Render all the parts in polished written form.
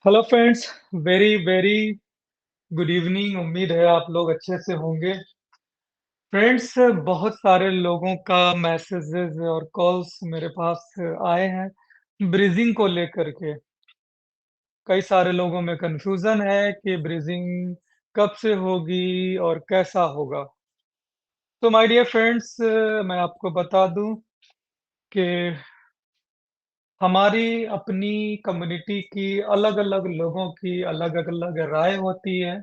Hello friends, very very good evening. उम्मीद है आप लोग अच्छे से होंगे। फ्रेंड्स, बहुत सारे लोगों का मैसेजेस और कॉल्स मेरे पास आए हैं ब्रीजिंग को लेकर के। कई सारे लोगों में कंफ्यूजन है कि ब्रीजिंग कब से होगी और कैसा होगा। तो माय डियर फ्रेंड्स, मैं आपको बता दूं कि हमारी अपनी कम्युनिटी की अलग-अलग लोगों की अलग-अलग राय होती है।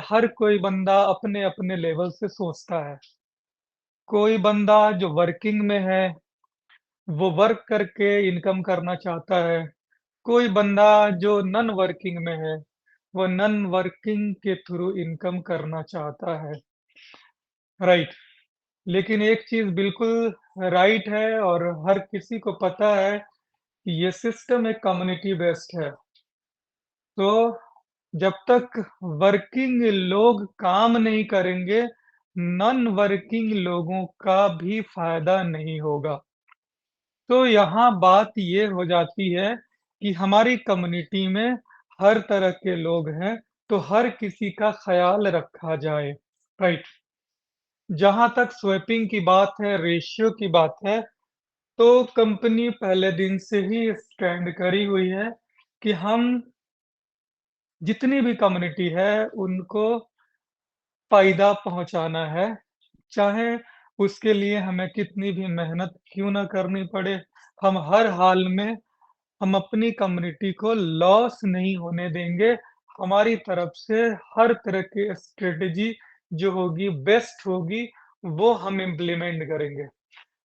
हर कोई बंदा अपने-अपने लेवल से सोचता है। कोई बंदा जो वर्किंग में है, वो वर्क करके इनकम करना चाहता है। कोई बंदा जो नॉन वर्किंग में है, वो नॉन वर्किंग के थ्रू इनकम करना चाहता है, राइट? लेकिन एक चीज़ बिल्कुल राइट है और हर किसी को पता है कि ये सिस्टम एक कम्युनिटी बेस्ड है। तो जब तक वर्किंग लोग काम नहीं करेंगे, नॉन वर्किंग लोगों का भी फ़ायदा नहीं होगा। तो यहाँ बात ये हो जाती है कि हमारी कम्युनिटी में हर तरह के लोग हैं, तो हर किसी का ख़्याल रखा जाए, राइट? जहाँ तक स्वैपिंग की बात है, रेशियो की बात है, तो कंपनी पहले दिन से ही स्टैंड करी हुई है कि हम जितनी भी कम्युनिटी है, उनको फ़ायदा पहुँचाना है, चाहे उसके लिए हमें कितनी भी मेहनत क्यों ना करनी पड़े। हम हर हाल में हम अपनी कम्युनिटी को लॉस नहीं होने देंगे। हमारी तरफ से हर तरह की स्ट्रैटेजी जो होगी, बेस्ट होगी, वो हम इम्प्लीमेंट करेंगे।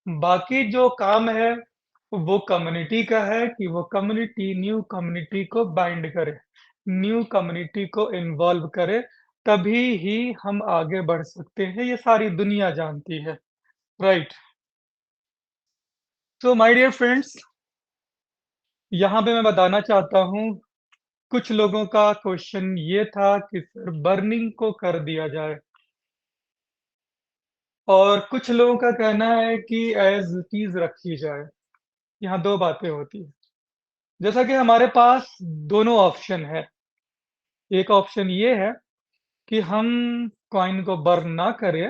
बाकी जो काम है, वो कम्युनिटी का है कि वो कम्युनिटी न्यू कम्युनिटी को बाइंड करे, न्यू कम्युनिटी को इन्वॉल्व करे, तभी ही हम आगे बढ़ सकते हैं, ये सारी दुनिया जानती है, राइट? तो माय डियर फ्रेंड्स, यहाँ पे मैं बताना चाहता हूँ, कुछ लोगों का क्वेश्चन ये था कि सर बर्निंग को कर दिया जाए और कुछ लोगों का कहना है कि एज़ इट इज़ रखी जाए। यहाँ 2 बातें होती हैं। जैसा कि हमारे पास दोनों ऑप्शन है। एक ऑप्शन ये है कि हम कॉइन को बर्न ना करें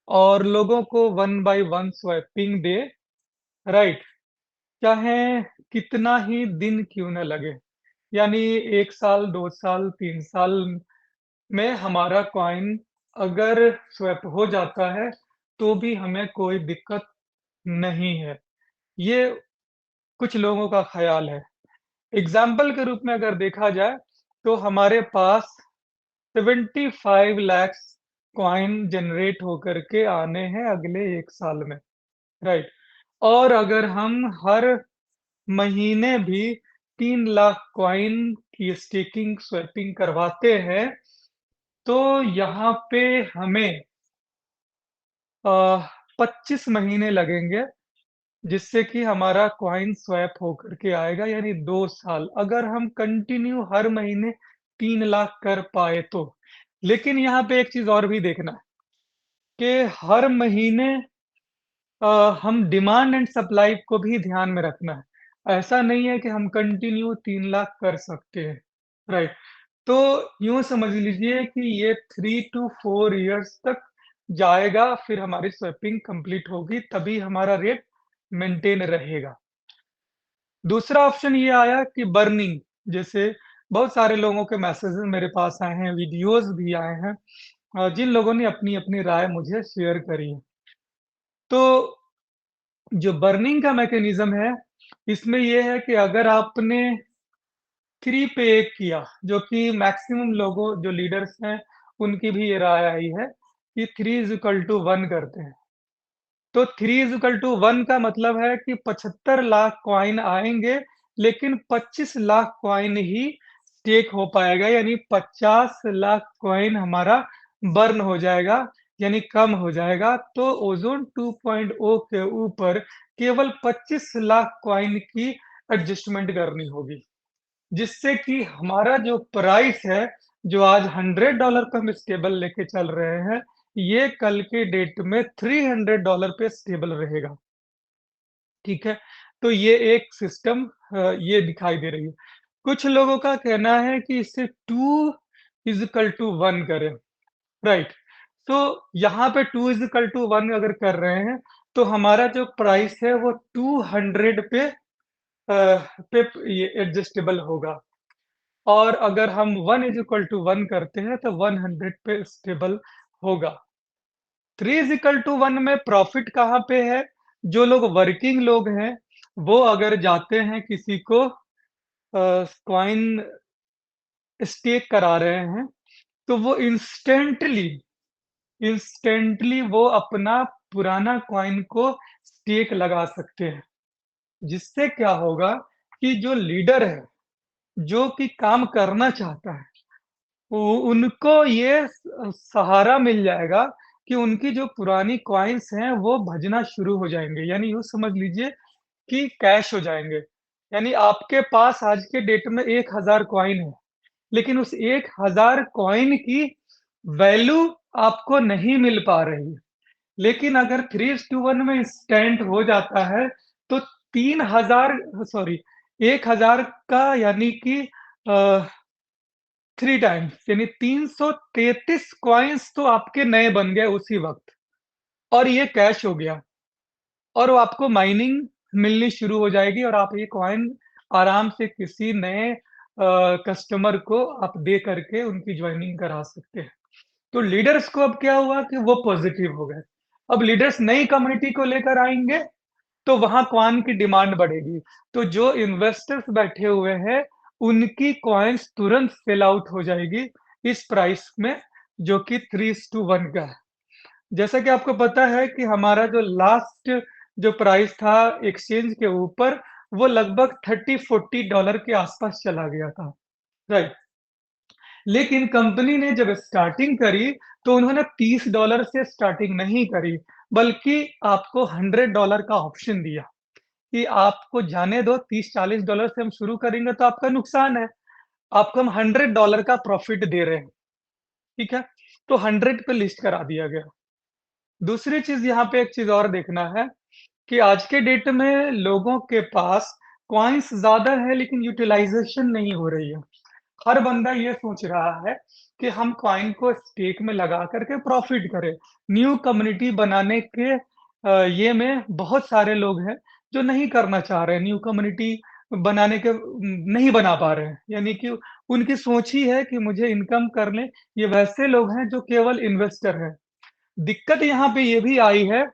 और लोगों को वन बाय वन स्वैपिंग दें, राइट? चाहे कितना ही दिन क्यों ना लगे। यानी 1 साल, 2 साल, 3 साल में हमारा कॉइन अगर स्वैप हो जाता है, तो भी हमें कोई दिक्कत नहीं है। ये कुछ लोगों का ख़्याल है। एग्ज़ाम्पल के रूप में अगर देखा जाए, तो हमारे पास 75 लैक्स कॉइन जनरेट होकर के आने हैं अगले 1 साल में, राइट? और अगर हम हर महीने भी 3 लाख कॉइन की स्टेकिंग, स्वैपिंग करवाते हैं, तो यहाँ पे हमें अ, 25 महीने लगेंगे, जिससे कि हमारा कॉइन स्वैप होकर के आएगा यानी 2 साल। अगर हम कंटिन्यू हर महीने 3 लाख कर पाए तो। लेकिन यहाँ पे एक चीज़ और भी देखना है कि हर महीने हम डिमांड एंड सप्लाई को भी ध्यान में रखना है। ऐसा नहीं है कि हम कंटिन्यू 3 लाख कर सकते हैं, राइट? तो यूँ समझ लीजिए कि ये 3 टू 4 इयर्स तक जाएगा, फिर हमारी स्वैपिंग कंप्लीट होगी, तभी हमारा रेट मेंटेन रहेगा। दूसरा ऑप्शन ये आया कि बर्निंग, जैसे बहुत सारे लोगों के मैसेजेस मेरे पास आए हैं, वीडियोज़ भी आए हैं जिन लोगों ने अपनी-अपनी राय मुझे शेयर करी है। तो जो बर्निंग का मैकेनिज़्म है, इसमें ये है कि अगर आपने 3 पे 1 किया, जो कि मैक्सिमम लोगों जो लीडर्स हैं, उनकी भी ये राय आई है कि 3 इज़ इक्वल टू 1 करते हैं। तो 3 इज़ इक्वल टू 1 का मतलब है कि 75 लाख कॉइन आएँगे, लेकिन 25 लाख कॉइन ही स्टेक हो पाएगा, यानी 50 लाख कॉइन हमारा बर्न हो जाएगा, यानी कम हो जाएगा। तो ओज़ोन 2.0 के ऊपर केवल 25 लाख कॉइन की एडजस्टमेंट करनी होगी, जिससे कि हमारा जो प्राइस है, जो आज $100 पे हम स्टेबल लेके चल रहे हैं, ये कल के डेट में $300 पे स्टेबल रहेगा, ठीक है? तो ये एक सिस्टम ये दिखाई दे रही है। कुछ लोगों का कहना है कि इसे 2 इज़ इक्वल टू 1 करें, राइट? तो यहाँ पे 2 इज़ इक्वल टू 1 अगर कर रहे हैं, तो हमारा जो प्राइस है वो 200 पे ये एडजस्टेबल होगा। और अगर हम 1 इज़ इक्वल टू 1 करते हैं तो 100 पे स्टेबल होगा। 3 इज़ इक्वल टू 1 में प्रॉफिट कहाँ पे है? जो लोग वर्किंग लोग हैं, वो अगर जाते हैं किसी को कॉइन स्टेक करा रहे हैं, तो वो इंस्टेंटली वो अपना पुराना कॉइन को स्टेक लगा सकते हैं। जिससे क्या होगा कि जो लीडर है, जो कि काम करना चाहता है, उ उनको ये सहारा मिल जाएगा कि उनकी जो पुरानी कॉइन्स हैं, वो भजना शुरू हो जाएँगे। यानी यूँ समझ लीजिए कि कैश हो जाएँगे। यानी आपके पास आज के डेट में 1000 कॉइन है, लेकिन उस 1000 कॉइन की वैल्यू आपको नहीं मिल पा रही है। लेकिन अगर 3:1 में इंस्टेंट हो जाता है, तो 3000 सॉरी 1000 का यानी कि अ 3 टाइम्स यानी 333 कॉइन्स तो आपके नए बन गए उसी वक़्त और ये कैश हो गया और वो आपको माइनिंग मिलनी शुरू हो जाएगी और आप ये कॉइन आराम से किसी नए कस्टमर को आप दे करके उनकी जॉइनिंग करा सकते हैं। तो लीडर्स को अब क्या हुआ कि वो पॉज़िटिव हो गए। अब लीडर्स नई कम्युनिटी को लेकर आएँगे तो वहाँ कॉइन की डिमांड बढ़ेगी। तो जो इन्वेस्टर्स बैठे हुए हैं, उनकी कॉइन्स तुरंत सेल आउट हो जाएगी इस प्राइस में जो कि 3:1 का है। जैसा कि आपको पता है कि हमारा जो लास्ट जो प्राइस था एक्सचेंज के ऊपर, वो लगभग $30-40 के आसपास चला गया था, राइट? लेकिन कंपनी ने जब स्टार्टिंग करी, तो उन्होंने $30 से स्टार्टिंग नहीं करी, बल्कि आपको $100 का ऑप्शन दिया। कि आपको जाने दो $30-40 से हम शुरू करेंगे तो आपका नुकसान है। आपको हम $100 का प्रॉफ़िट दे रहे हैं, ठीक है? तो 100 पे लिस्ट करा दिया गया। दूसरी चीज़ यहाँ पे एक चीज़ और देखना है कि आज के डेट में लोगों के पास कॉइन्स ज़्यादा है लेकिन यूटिलाइज़ेशन नहीं हो रही है। हर बंदा ये सोच रहा है कि हम कॉइन को स्टेक में लगा करके प्रॉफ़िट करें। न्यू कम्युनिटी बनाने के ये में बहुत सारे लोग हैं जो नहीं करना चाह रहे हैं, न्यू कम्युनिटी बनाने के नहीं बना पा रहे हैं। यानी कि उनकी सोच ही है कि मुझे इनकम करने ये वैसे लोग हैं जो केवल इन्वेस्टर हैं। दिक्कत यहाँ पे ये भी आई है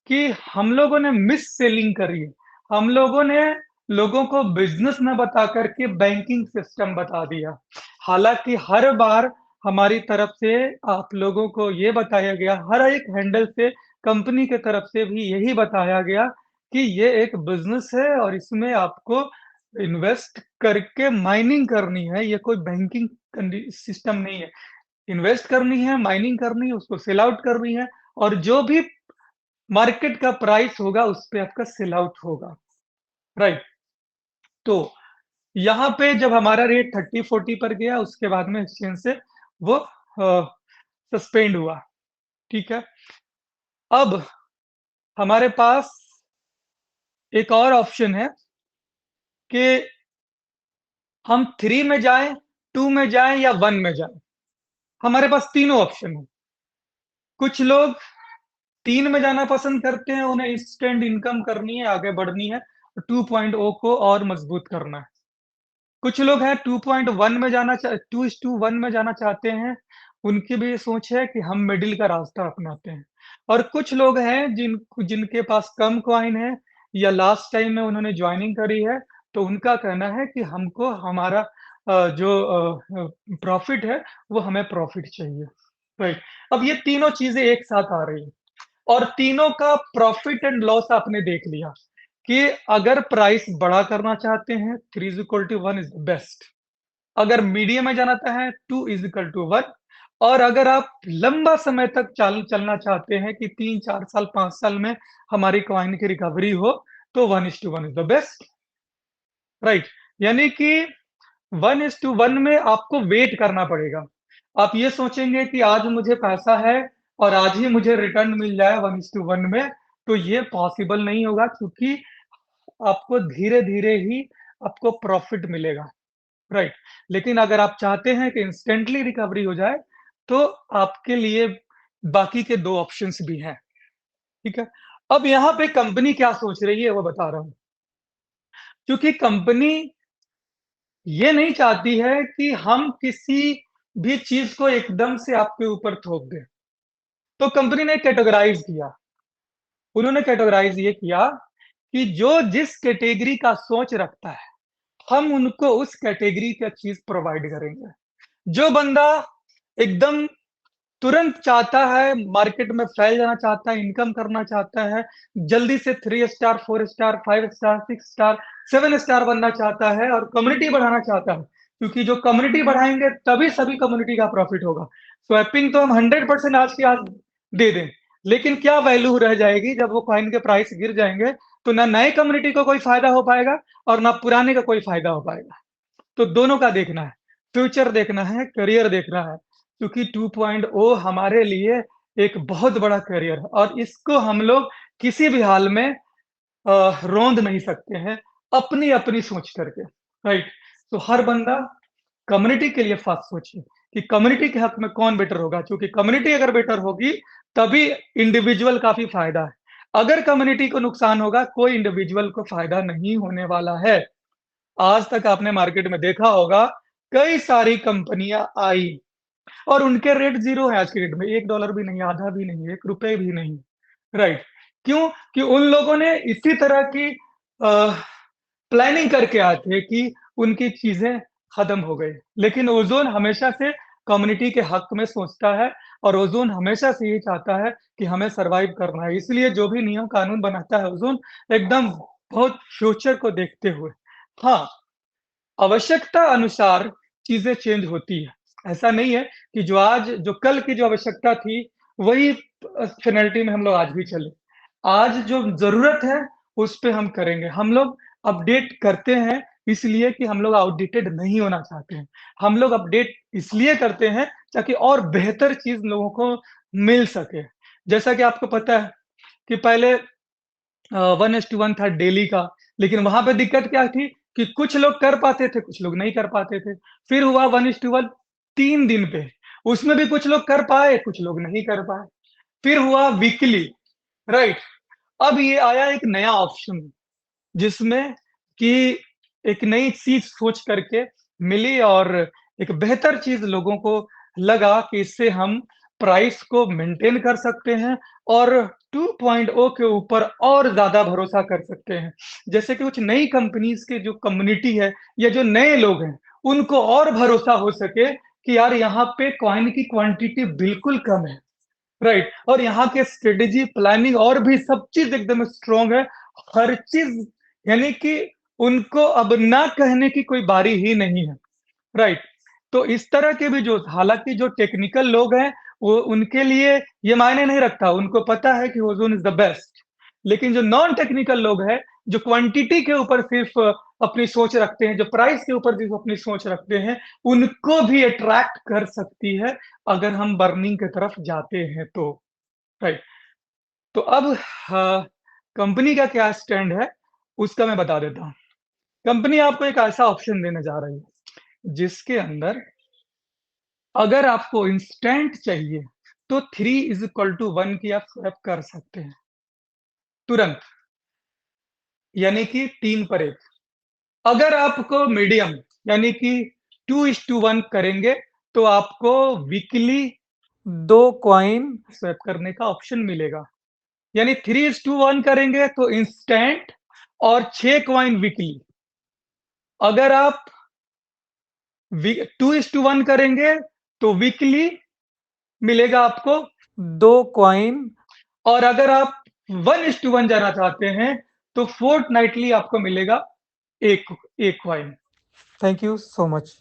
कि हम लोगों ने मिस सेलिंग करी है। हम लोगों ने लोगों को बिज़नेस ना बता कर के बैंकिंग सिस्टम बता दिया। हालाँकि हर बार हमारी तरफ से आप लोगों को ये बताया गया, हर एक हैंडल से कंपनी की तरफ से भी यही बताया गया कि ये एक बिज़नेस है और इसमें आपको इन्वेस्ट करके माइनिंग करनी है, ये कोई बैंकिंग कंडी सिस्टम नहीं है। इन्वेस्ट करनी है, माइनिंग करनी है, उसको सेल आउट करनी है और जो भी मार्केट का प्राइस होगा उस पे आपका सेल आउट होगा, राइट? तो यहाँ पे जब हमारा रेट 30-40 पर गया उसके बाद में एक्सचेंज से वो सस्पेंड हुआ, ठीक है? अब हमारे पास एक और ऑप्शन है कि हम 3 में जाएँ, 2 में जाएँ या 1 में जाएँ। हमारे पास तीनों ऑप्शन हैं। कुछ लोग 3 में जाना पसंद करते हैं, उन्हें इंस्टेंट इनकम करनी है, आगे बढ़नी है, 2.0 को और मजबूत करना है। कुछ लोग हैं 2.1 में जाना 2:1 में जाना चाहते हैं, उनकी भी ये सोच है कि हम मिडल का रास्ता अपनाते हैं। और कुछ लोग हैं जिनके पास कम कॉइन है या लास्ट टाइम में उन्होंने जॉइनिंग करी है, तो उनका कहना है कि हमको हमारा जो प्रॉफ़िट है, वो हमें प्रॉफ़िट चाहिए। राइट, अब ये तीनों चीज़ें एक साथ आ रही हैं और तीनों का प्रॉफ़िट एंड लॉस आपने देख लिया कि अगर प्राइस बड़ा करना चाहते हैं, 3 is equal to 1 is the best. अगर मीडियम में जाना है 2 इज़ इक्वल टू 1 और अगर आप लंबा समय तक चलना चाहते हैं कि 3, 4 साल, 5 साल में हमारी कॉइन की रिकवरी हो, तो 1:1 इज़ द बेस्ट, राइट? यानी कि 1:1 में आपको वेट करना पड़ेगा। आप ये सोचेंगे कि आज मुझे पैसा है और आज ही मुझे रिटर्न मिल जाए 1:1 में, तो ये पॉसिबल नहीं होगा क्योंकि आपको धीरे-धीरे ही आपको प्रॉफ़िट मिलेगा, राइट? लेकिन अगर आप चाहते हैं कि इंस्टेंटली रिकवरी हो जाए, तो आपके लिए बाकी के 2 ऑप्शंस भी हैं, ठीक है? अब यहाँ पे कंपनी क्या सोच रही है वो बता रहा हूँ। क्योंकि कंपनी ये नहीं चाहती है कि हम किसी भी चीज़ को एकदम से आपके ऊपर थोप दें। तो कंपनी ने कैटेगराइज़ किया। उन्होंने कैटेगराइज़ ये किया कि जो जिस कैटेगरी का सोच रखता है, हम उनको उस कैटेगरी का चीज़ प्रोवाइड करेंगे। जो बंदा एकदम तुरंत चाहता है, मार्केट में फैल जाना चाहता है, इनकम करना चाहता है, जल्दी से 3 star, 4 star, 5 star, 6 star, 7 star बनना चाहता है और कम्युनिटी बढ़ाना चाहता है। क्योंकि जो कम्युनिटी बढ़ाएँगे तभी सभी कम्युनिटी का प्रॉफ़िट होगा। स्वैपिंग तो हम 100% आज के आज दे दें, लेकिन क्या वैल्यू रह जाएगी जब वो कॉइन के प्राइस गिर जाएँगे, तो ना नए कम्युनिटी को कोई फ़ायदा हो पाएगा और ना पुराने का कोई फ़ायदा हो पाएगा। तो दोनों का देखना है, फ्यूचर देखना है, करियर देखना है, क्योंकि 2.0 हमारे लिए एक बहुत बड़ा करियर है और इसको हम लोग किसी भी हाल में रोंद नहीं सकते हैं, अपनी-अपनी सोच करके, राइट? तो हर बंदा कम्युनिटी के लिए फ़र्स्ट सोचिए कि कम्युनिटी के हक में कौन बेटर होगा, क्योंकि कम्युनिटी अगर बेटर होगी, तभी इंडिविजुअल का भी फ़ायदा है। अगर कम्युनिटी को नुकसान होगा, कोई इंडिविजुअल को फ़ायदा नहीं होने वाला है। आज तक आपने मार्केट में देखा होगा, कई सारी कंपनियाँ आई और उनके रेट ज़ीरो है आज की डेट में, $1 भी नहीं, आधा भी नहीं, ₹1 भी नहीं, राइट? क्यों? कि उन लोगों ने इसी तरह की प्लानिंग करके आए थे कि उनकी चीज़ें खत्म हो गई। लेकिन ओज़ोन हमेशा से कम्युनिटी के हक में सोचता है और ओज़ोन हमेशा से ये चाहता है कि हमें सर्वाइव करना है। इसलिए जो भी नियम कानून बनाता है ओज़ोन एकदम बहुत फ्यूचर को देखते हुए। हाँ, आवश्यकता अनुसार चीज़ें चेंज होती है। ऐसा नहीं है कि जो कल की जो आवश्यकता थी, वही पेनल्टी में हम लोग आज भी चले। आज जो ज़रूरत है, उस पे हम करेंगे। हम लोग अपडेट करते हैं, इसलिए कि हम लोग आउटडेटेड नहीं होना चाहते हैं। हम लोग अपडेट इसलिए करते हैं, ताकि और बेहतर चीज़ लोगों को मिल सके। जैसा कि आपको पता है कि पहले 1:1 था डेली का, लेकिन वहाँ पे दिक्कत क्या थी कि कुछ लोग कर पाते थे, कुछ लोग नहीं कर पाते थे। फिर हुआ 1:1 3 दिन पे, उसमें भी कुछ लोग कर पाए, कुछ लोग नहीं कर पाए। फिर हुआ वीकली, राइट? अब ये आया एक नया ऑप्शन जिसमें कि एक नई चीज़ सोच करके मिली और एक बेहतर चीज़ लोगों को लगा कि इससे हम प्राइस को मेंटेन कर सकते हैं और 2.0 के ऊपर और ज़्यादा भरोसा कर सकते हैं। जैसे कि कुछ नई कंपनीज़ के जो कम्युनिटी है या जो नए लोग हैं, उनको और भरोसा हो सके कि यार यहाँ पे कॉइन की क्वांटिटी बिल्कुल कम है। राइट और यहाँ के स्ट्रेटेजी प्लानिंग और भी सब चीज़ एकदम स्ट्रॉन्ग है। हर चीज़ यानी कि उनको अब ना कहने की कोई बारी ही नहीं है, राइट? तो इस तरह के भी जो हालाँकि जो टेक्निकल लोग हैं, वो उनके लिए ये मायने नहीं रखता, उनको पता है कि ओज़ोन इज़ द बेस्ट। लेकिन जो नॉन टेक्निकल लोग हैं, जो क्वांटिटी के ऊपर सिर्फ़ अपनी सोच रखते हैं, जो प्राइस के ऊपर सिर्फ़ अपनी सोच रखते हैं, उनको भी अट्रैक्ट कर सकती है, अगर हम बर्निंग की तरफ जाते हैं तो, राइट? तो अब कंपनी का क्या स्टैंड है, उसका मैं बता देता हूँ। कंपनी आपको एक ऐसा ऑप्शन देने जा रही है, जिसके अंदर अगर आपको इंस्टेंट चाहिए, तो 3 की आप स्वैप कर सकते हैं, तुरंत, यानी कि 3 पर 1। अगर आपको मीडियम, यानी कि 2:1 करेंगे, तो आपको वीकली 2 कॉइन स्वैप करने का ऑप्शन मिलेगा। यानी 3:1 करेंगे तो इंस्टेंट और 6 कॉइन वीकली। अगर आप वी 2:1 करेंगे, तो वीकली मिलेगा आपको 2 कॉइन और अगर आप 1:1 जाना चाहते हैं, तो फोर्टनाइटली आपको मिलेगा 1 1 coin. Thank you so much.